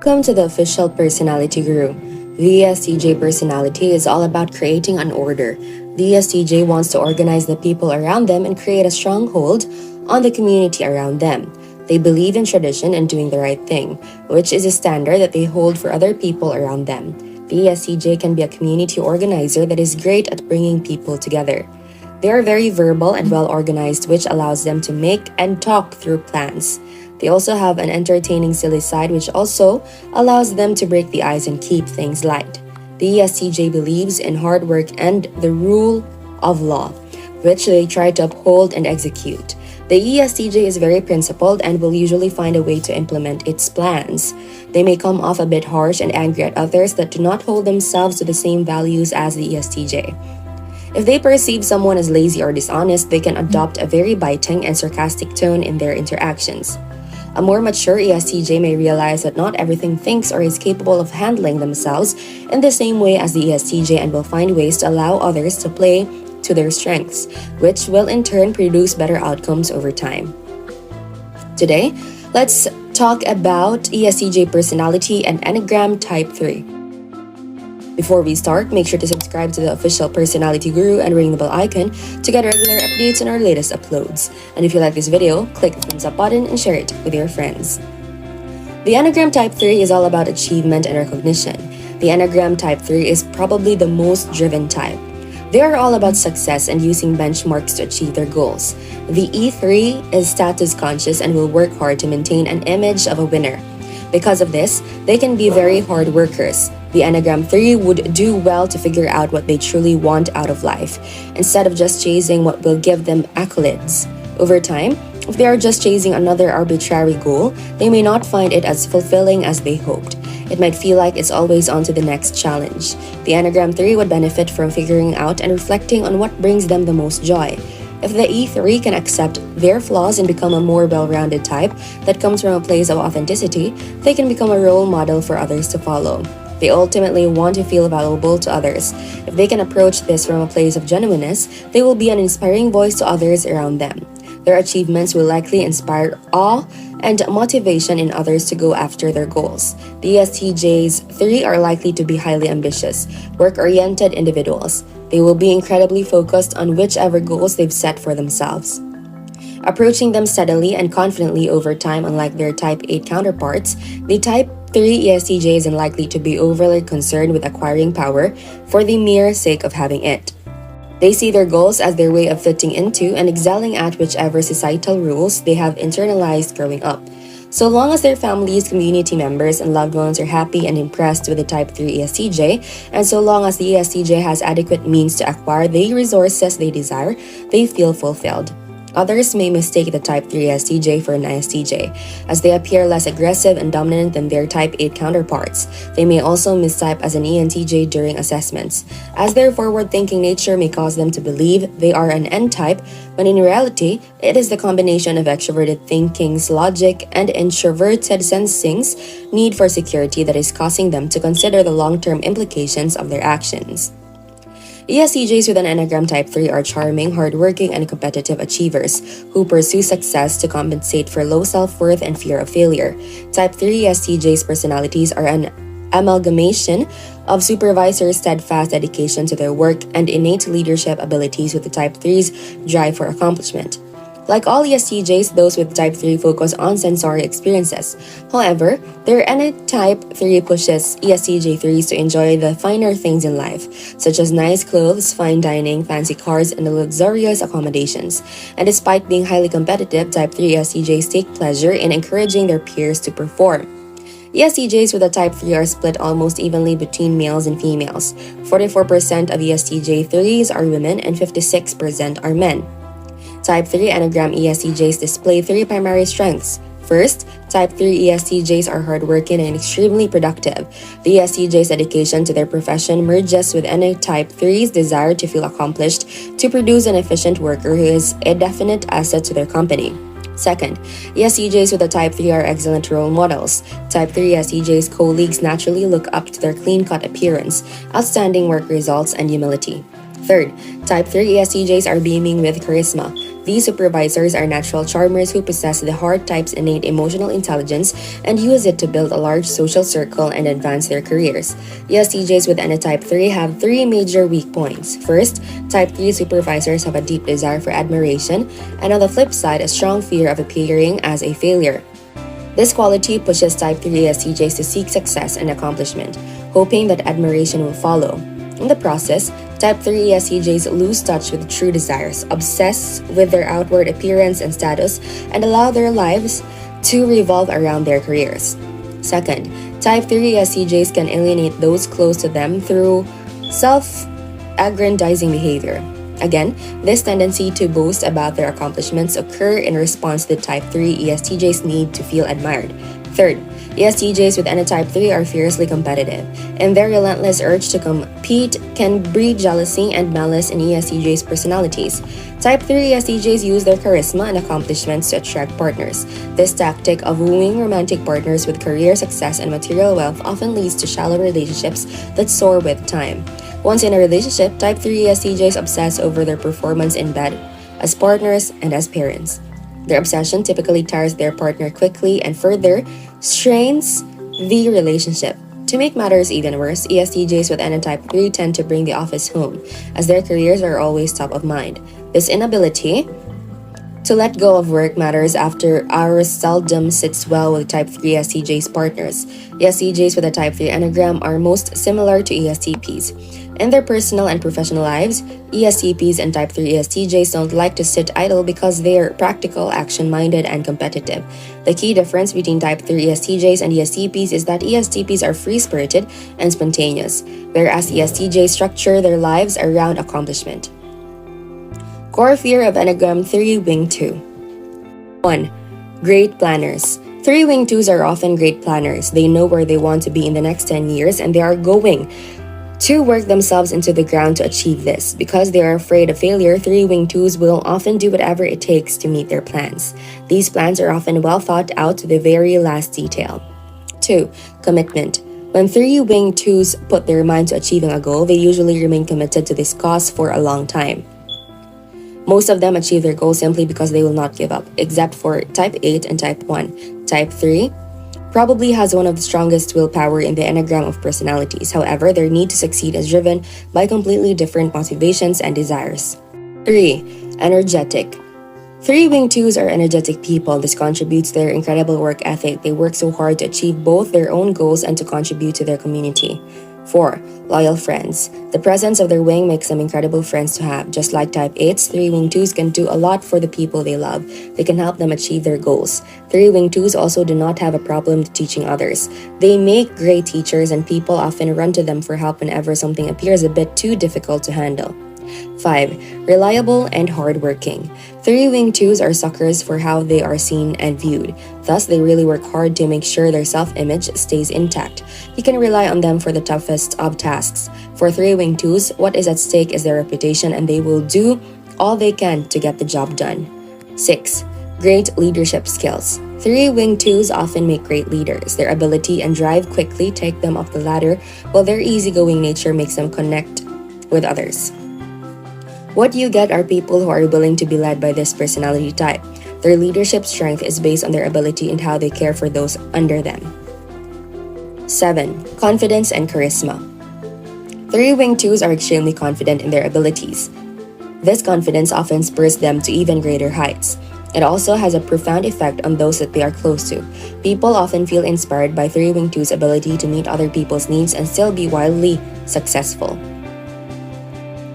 Welcome to the Official Personality Guru. The ESTJ personality is all about creating an order. The ESTJ wants to organize the people around them and create a stronghold on the community around them. They believe in tradition and doing the right thing, which is a standard that they hold for other people around them. The ESTJ can be a community organizer that is great at bringing people together. They are very verbal and well organized, which allows them to make and talk through plans. They also have an entertaining, silly side, which also allows them to break the ice and keep things light. The ESTJ believes in hard work and the rule of law, which they try to uphold and execute. The ESTJ is very principled and will usually find a way to implement its plans. They may come off a bit harsh and angry at others that do not hold themselves to the same values as the ESTJ. If they perceive someone as lazy or dishonest, they can adopt a very biting and sarcastic tone in their interactions. A more mature ESTJ may realize that not everything thinks or is capable of handling themselves in the same way as the ESTJ and will find ways to allow others to play to their strengths, which will in turn produce better outcomes over time. Today, let's talk about ESTJ personality and Enneagram Type 3. Before we start, make sure to subscribe to the Official Personality Guru and ring the bell icon to get regular updates on our latest uploads. And if you like this video, click the thumbs up button and share it with your friends. The Enneagram Type 3 is all about achievement and recognition. The Enneagram Type 3 is probably the most driven type. They are all about success and using benchmarks to achieve their goals. The E3 is status conscious and will work hard to maintain an image of a winner. Because of this, they can be very hard workers. The Enneagram 3 would do well to figure out what they truly want out of life, instead of just chasing what will give them accolades. Over time, if they are just chasing another arbitrary goal, they may not find it as fulfilling as they hoped. It might feel like it's always on to the next challenge. The Enneagram 3 would benefit from figuring out and reflecting on what brings them the most joy. If the E3 can accept their flaws and become a more well-rounded type that comes from a place of authenticity, they can become a role model for others to follow. They ultimately want to feel valuable to others. If they can approach this from a place of genuineness, they will be an inspiring voice to others around them. Their achievements will likely inspire awe and motivation in others to go after their goals. The ESTJ's 3 are likely to be highly ambitious, work-oriented individuals. They will be incredibly focused on whichever goals they've set for themselves. Approaching them steadily and confidently over time, unlike their Type 8 counterparts, the Type 3 ESTJ is unlikely to be overly concerned with acquiring power for the mere sake of having it. They see their goals as their way of fitting into and excelling at whichever societal rules they have internalized growing up. So long as their families, community members, and loved ones are happy and impressed with the Type 3 ESTJ, and so long as the ESTJ has adequate means to acquire the resources they desire, they feel fulfilled. Others may mistake the Type 3 ESTJ for an ISTJ, as they appear less aggressive and dominant than their Type 8 counterparts. They may also mistype as an ENTJ during assessments, as their forward-thinking nature may cause them to believe they are an N-type, when in reality, it is the combination of extroverted thinking's logic and introverted sensing's need for security that is causing them to consider the long-term implications of their actions. ESTJs with an Enneagram Type 3 are charming, hardworking, and competitive achievers who pursue success to compensate for low self-worth and fear of failure. Type 3 ESTJs' personalities are an amalgamation of supervisors' steadfast dedication to their work and innate leadership abilities with the Type 3's drive for accomplishment. Like all ESTJs, those with Type 3 focus on sensory experiences. However, their Type 3 pushes ESTJ 3s to enjoy the finer things in life, such as nice clothes, fine dining, fancy cars, and luxurious accommodations. And despite being highly competitive, Type 3 ESTJs take pleasure in encouraging their peers to perform. ESTJs with a Type 3 are split almost evenly between males and females. 44% of ESTJ 3s are women and 56% are men. Type 3 Enneagram ESTJs display 3 primary strengths. First, Type 3 ESTJs are hardworking and extremely productive. The ESTJ's dedication to their profession merges with any Type 3's desire to feel accomplished to produce an efficient worker who is a definite asset to their company. Second, ESTJs with a Type 3 are excellent role models. Type 3 ESTJs' colleagues naturally look up to their clean-cut appearance, outstanding work results, and humility. Third, Type 3 ESTJs are beaming with charisma. These supervisors are natural charmers who possess the heart type's innate emotional intelligence and use it to build a large social circle and advance their careers. ESTJs with Type 3 have three major weak points. First, Type 3 supervisors have a deep desire for admiration, and on the flip side, a strong fear of appearing as a failure. This quality pushes Type 3 ESTJs to seek success and accomplishment, hoping that admiration will follow. In the process, Type 3 ESTJs lose touch with true desires, obsess with their outward appearance and status, and allow their lives to revolve around their careers. Second, Type 3 ESTJs can alienate those close to them through self-aggrandizing behavior. Again, this tendency to boast about their accomplishments occur in response to Type 3 ESTJs' need to feel admired. Third, ESTJs with Type 3 are fiercely competitive, and their relentless urge to compete can breed jealousy and malice in ESTJs' personalities. Type 3 ESTJs use their charisma and accomplishments to attract partners. This tactic of wooing romantic partners with career success and material wealth often leads to shallow relationships that soar with time. Once in a relationship, Type 3 ESTJs obsess over their performance in bed, as partners and as parents. Their obsession typically tires their partner quickly and further strains the relationship. To make matters even worse, ESTJs with Type 3 tend to bring the office home, as their careers are always top of mind. This inability to let go of work matters after hours seldom sits well with Type 3 ESTJs partners. ESTJs with a Type 3 Enneagram are most similar to ESTPs. In their personal and professional lives, ESTPs and Type 3 ESTJs don't like to sit idle because they're practical, action-minded, and competitive. The key difference between Type 3 ESTJs and ESTPs is that ESTPs are free-spirited and spontaneous, whereas ESTJs structure their lives around accomplishment. Core fear of Enneagram 3 Wing 2. 1. Great planners. 3 Wing 2s are often great planners. They know where they want to be in the next 10 years, and they are going to work themselves into the ground to achieve this. Because they are afraid of failure, 3 Wing 2s will often do whatever it takes to meet their plans. These plans are often well thought out to the very last detail. 2. Commitment. When 3 Wing 2s put their mind to achieving a goal, they usually remain committed to this cause for a long time. Most of them achieve their goal simply because they will not give up, except for Type 8 and Type 1. Type 3 probably has one of the strongest willpower in the Enneagram of personalities. However, their need to succeed is driven by completely different motivations and desires. 3. Energetic. 3 Wing 2s are energetic people. This contributes to their incredible work ethic. They work so hard to achieve both their own goals and to contribute to their community. 4. Loyal friends. The presence of their wing makes them incredible friends to have. Just like Type 8s, 3 Wing 2s can do a lot for the people they love. They can help them achieve their goals. 3 Wing 2s also do not have a problem teaching others. They make great teachers, and people often run to them for help whenever something appears a bit too difficult to handle. 5. Reliable and hardworking. 3 Wing 2s are suckers for how they are seen and viewed. Thus, they really work hard to make sure their self-image stays intact. You can rely on them for the toughest of tasks. For 3 Wing 2s, what is at stake is their reputation, and they will do all they can to get the job done. 6. Great leadership skills. 3 Wing 2s often make great leaders. Their ability and drive quickly take them up the ladder, while their easygoing nature makes them connect with others. What you get are people who are willing to be led by this personality type. Their leadership strength is based on their ability and how they care for those under them. 7. Confidence and charisma. 3 Wing 2s are extremely confident in their abilities. This confidence often spurs them to even greater heights. It also has a profound effect on those that they are close to. People often feel inspired by 3 Wing 2's ability to meet other people's needs and still be wildly successful.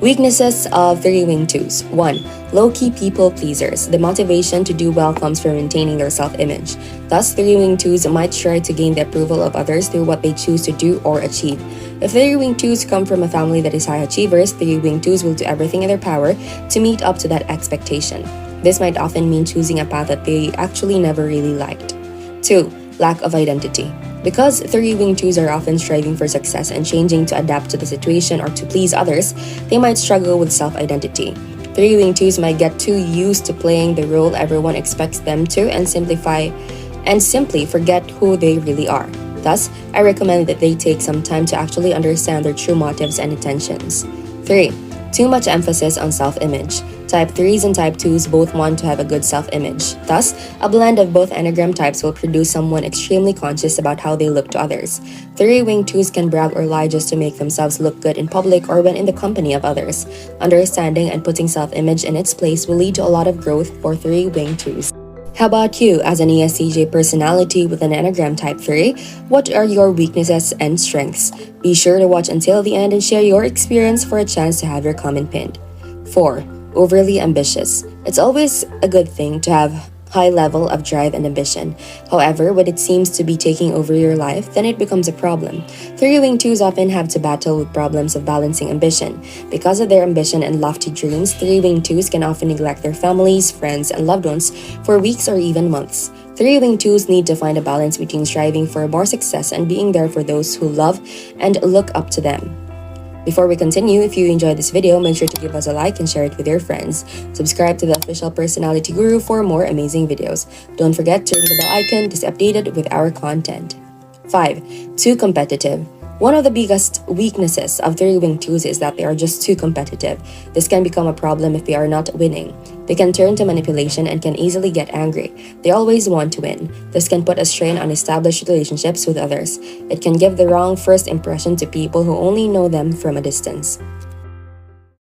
Weaknesses of 3 Wing 2s. 1. Low-key people pleasers. The motivation to do well comes from maintaining their self-image. Thus, 3 Wing 2s might try to gain the approval of others through what they choose to do or achieve. If 3 Wing 2s come from a family that is high achievers, 3 Wing 2s will do everything in their power to meet up to that expectation. This might often mean choosing a path that they actually never really liked. 2. Lack of identity. Because 3 Wing 2s are often striving for success and changing to adapt to the situation or to please others, they might struggle with self-identity. 3 Wing 2s might get too used to playing the role everyone expects them to and simply forget who they really are. Thus, I recommend that they take some time to actually understand their true motives and intentions. 3. Too much emphasis on self-image. Type 3s and Type 2s both want to have a good self-image. Thus, a blend of both Enneagram types will produce someone extremely conscious about how they look to others. 3-wing 2s can brag or lie just to make themselves look good in public or when in the company of others. Understanding and putting self-image in its place will lead to a lot of growth for 3-wing 2s. How about you, as an ESTJ personality with an Enneagram Type 3? What are your weaknesses and strengths? Be sure to watch until the end and share your experience for a chance to have your comment pinned. 4. Overly ambitious. It's always a good thing to have high level of drive and ambition. However, when it seems to be taking over your life, then it becomes a problem. 3-wing 2s often have to battle with problems of balancing ambition. Because of their ambition and lofty dreams, 3-wing 2s can often neglect their families, friends, and loved ones for weeks or even months. 3-wing 2s need to find a balance between striving for more success and being there for those who love and look up to them. Before we continue, if you enjoyed this video, make sure to give us a like and share it with your friends. Subscribe to the Official Personality Guru for more amazing videos. Don't forget to ring the bell icon to stay updated with our content. 5. Too competitive. One of the biggest weaknesses of 3-wing 2s is that they are just too competitive. This can become a problem if they are not winning. They can turn to manipulation and can easily get angry. They always want to win. This can put a strain on established relationships with others. It can give the wrong first impression to people who only know them from a distance.